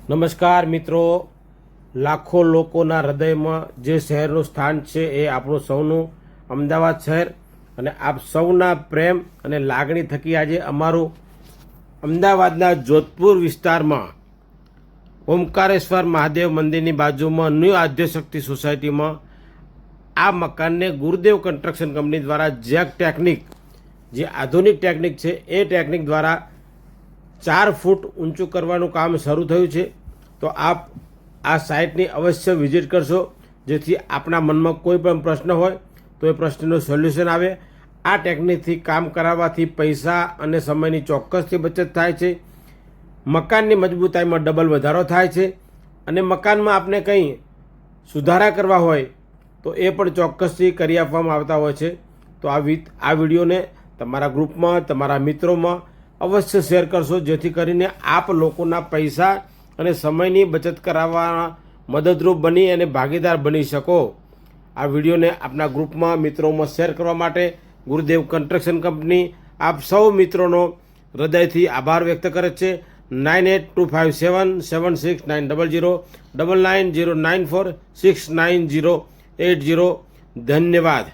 નમસ્કાર મિત્રો, લાખો લોકોના હૃદયમાં જે શહેરનું સ્થાન છે એ આપણું સૌનું અમદાવાદ શહેર અને આપ સૌના પ્રેમ અને લાગણી થકી આજે અમારું અમદાવાદના જોધપુર વિસ્તારમાં ઓમકારેશ્વર મહાદેવ મંદિરની બાજુમાં ન્યૂ આદ્યશક્તિ સોસાયટીમાં આ મકાનને ગુરુદેવ કન્સ્ટ્રક્શન કંપની દ્વારા જેક ટેકનિક, જે આધુનિક ટેકનિક છે એ ટેકનિક દ્વારા 4 ફૂટ ઊંચું કરવાનું કામ શરૂ થયું છે। તો આપ આ સાઇટની અવશ્ય વિઝિટ કરશો, જેથી આપણા મનમાં કોઈ પણ પ્રશ્ન હોય તો એ પ્રશ્નનું સોલ્યુશન આવે। આ ટેકનિકથી કામ કરાવવાથી પૈસા અને સમયની ચોક્કસથી બચત થાય છે, મકાનની મજબૂતાઈમાં ડબલ વધારો થાય છે અને મકાનમાં આપણે કંઈ સુધારા કરવા હોય તો એ પણ ચોક્કસથી કરી આપવામાં આવતા હોય છે। તો આ વિડીયોને તમારા ગ્રુપમાં, તમારા મિત્રોમાં અવશ્ય શેર કરશો, જેથી કરીને આપ લોકોના પૈસા અને સમયની બચત કરાવવા મદદરૂપ બની અને ભાગીદાર બની શકો। આ વિડીયોને આપના ગ્રુપમાં, મિત્રોમાં શેર કરવા માટે ગુરુદેવ કન્સ્ટ્રક્શન કંપની આપ સૌ મિત્રોનો હૃદયથી આભાર વ્યક્ત કરે છે। 9825776900 9909469080। ધન્યવાદ।